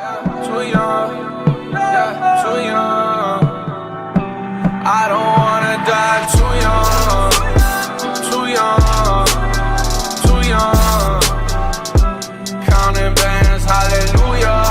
Too young, yeah, too young. I don't wanna die too young, too young, too young. Counting bands, hallelujah.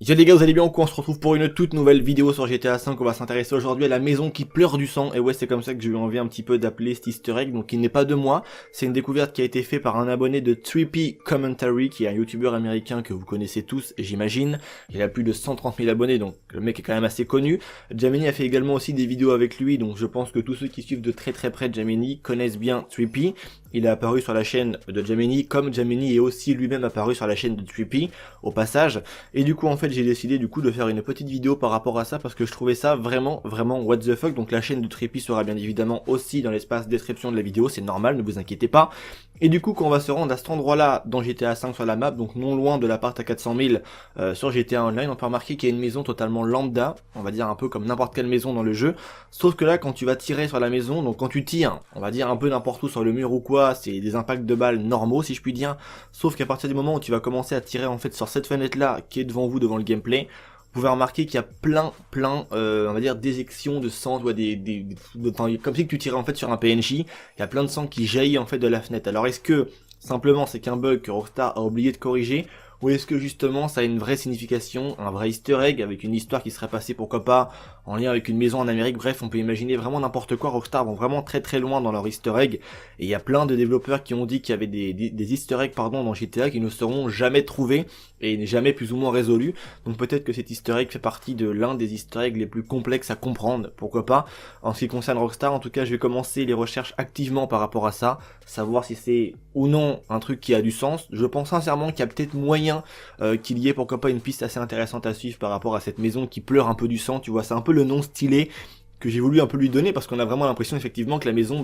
Yo les gars, vous allez bien ou quoi? On se retrouve pour une toute nouvelle vidéo sur GTA 5. On va s'intéresser aujourd'hui à la maison qui pleure du sang. Et ouais, c'est comme ça que j'ai eu envie un petit peu d'appeler cet easter egg. Donc il n'est pas de moi, c'est une découverte qui a été faite par un abonné de Trippy Commentary, qui est un youtubeur américain que vous connaissez tous, j'imagine. Il a plus de 130 000 abonnés, donc le mec est quand même assez connu. Jamini a fait également aussi des vidéos avec lui, donc je pense que tous ceux qui suivent de très près Jamini connaissent bien Trippy. Il est apparu sur la chaîne de Jamini, comme Jamini est aussi lui-même apparu sur la chaîne de Trippy, au passage. Et du coup, en fait, j'ai décidé du coup de faire une petite vidéo par rapport à ça, parce que je trouvais ça vraiment what the fuck. Donc la chaîne de Trippy sera bien évidemment aussi dans l'espace description de la vidéo, c'est normal, ne vous inquiétez pas. Et du coup, quand on va se rendre à cet endroit-là dans GTA 5 sur la map, donc non loin de l'appart à 400 000 sur GTA Online, on peut remarquer qu'il y a une maison totalement lambda, on va dire un peu comme n'importe quelle maison dans le jeu. Sauf que là, quand tu vas tirer sur la maison, donc quand tu tires, on va dire un peu n'importe où sur le mur ou quoi, c'est des impacts de balles normaux si je puis dire. Sauf qu'à partir du moment où tu vas commencer à tirer en fait sur cette fenêtre-là qui est devant vous, devant le gameplay, vous pouvez remarquer qu'il y a plein, on va dire d'éjections de sang, enfin, comme si que tu tirais en fait sur un PNJ, il y a plein de sang qui jaillit en fait de la fenêtre. Alors est-ce que simplement c'est qu'un bug que Rockstar a oublié de corriger, ou est-ce que justement ça a une vraie signification, un vrai easter egg avec une histoire qui serait passée pourquoi pas en lien avec une maison en Amérique? Bref, on peut imaginer vraiment n'importe quoi. Rockstar vont vraiment très loin dans leur easter egg, et il y a plein de développeurs qui ont dit qu'il y avait des easter eggs dans GTA qui ne seront jamais trouvés et jamais plus ou moins résolus. Donc peut-être que cet easter egg fait partie de l'un des easter eggs les plus complexes à comprendre, pourquoi pas. En ce qui concerne Rockstar, en tout cas, je vais commencer les recherches activement par rapport à ça, savoir si c'est ou non un truc qui a du sens. Je pense sincèrement qu'il y a peut-être moyen qu'il y ait pourquoi pas une piste assez intéressante à suivre par rapport à cette maison qui pleure un peu du sang, tu vois. C'est un peu le nom stylé que j'ai voulu un peu lui donner, parce qu'on a vraiment l'impression effectivement que la maison,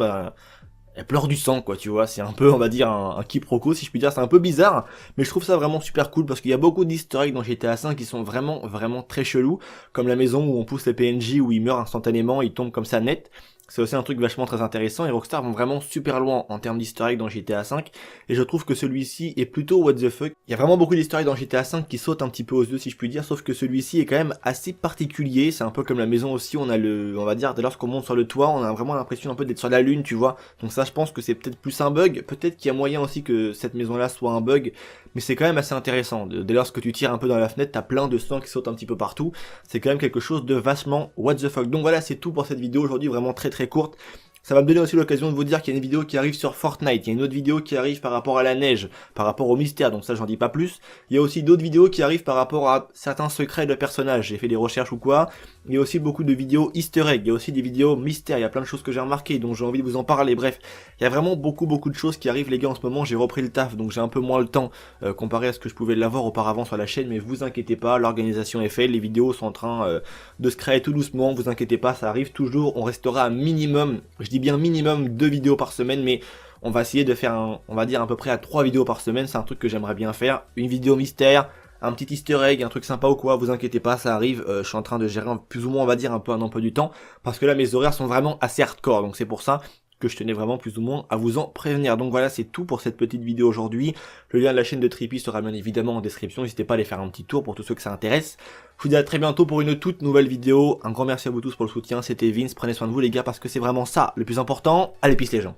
elle pleure du sang, quoi, tu vois. C'est un peu, on va dire, un quiproquo, si je puis dire. C'est un peu bizarre, mais je trouve ça vraiment super cool, parce qu'il y a beaucoup d'easter eggs dans GTA 5 qui sont vraiment très chelous, comme la maison où on pousse les PNJ, où ils meurent instantanément, ils tombent comme ça net. C'est aussi un truc vachement très intéressant, et Rockstar vont vraiment super loin en termes d'easter egg dans GTA 5, et je trouve que celui-ci est plutôt what the fuck. Il y a vraiment beaucoup d'easter egg dans GTA 5 qui sautent un petit peu aux yeux, si je puis dire, sauf que celui-ci est quand même assez particulier. C'est un peu comme la maison aussi, on va dire, dès lors qu'on monte sur le toit, on a vraiment l'impression un peu d'être sur la lune, tu vois. Donc ça, je pense que c'est peut-être plus un bug, peut-être qu'il y a moyen aussi que cette maison-là soit un bug, mais c'est quand même assez intéressant. Dès lors que tu tires un peu dans la fenêtre, t'as plein de sang qui saute un petit peu partout, c'est quand même quelque chose de vachement what the fuck. Donc voilà, c'est tout pour cette vidéo aujourd'hui, vraiment très courte. Ça va me donner aussi l'occasion de vous dire qu'il y a une vidéo qui arrive sur Fortnite, il y a une autre vidéo qui arrive par rapport à la neige, par rapport au mystère, donc ça j'en dis pas plus. Il y a aussi d'autres vidéos qui arrivent par rapport à certains secrets de personnages, j'ai fait des recherches ou quoi. Il y a aussi beaucoup de vidéos easter egg, il y a aussi des vidéos mystères, il y a plein de choses que j'ai remarquées, donc j'ai envie de vous en parler. Bref, il y a vraiment beaucoup de choses qui arrivent les gars en ce moment. J'ai repris le taf, donc j'ai un peu moins le temps comparé à ce que je pouvais l'avoir auparavant sur la chaîne, mais vous inquiétez pas, l'organisation est faite, les vidéos sont en train de se créer tout doucement, vous inquiétez pas, ça arrive toujours. On restera à minimum, je dis bien minimum 2 vidéos par semaine, mais on va essayer de faire on va dire à peu près à 3 vidéos par semaine. C'est un truc que j'aimerais bien faire, une vidéo mystère, un petit easter egg, un truc sympa ou quoi, vous inquiétez pas, ça arrive. Je suis en train de gérer plus ou moins, on va dire, un peu un emploi du temps, parce que là mes horaires sont vraiment assez hardcore, donc c'est pour ça que je tenais vraiment plus ou moins à vous en prévenir. Donc voilà, c'est tout pour cette petite vidéo aujourd'hui. Le lien de la chaîne de Trippy sera bien évidemment en description, n'hésitez pas à aller faire un petit tour pour tous ceux que ça intéresse. Je vous dis à très bientôt pour une toute nouvelle vidéo. Un grand merci à vous tous pour le soutien, c'était Vince, prenez soin de vous les gars, parce que c'est vraiment ça le plus important. Allez, peace les gens.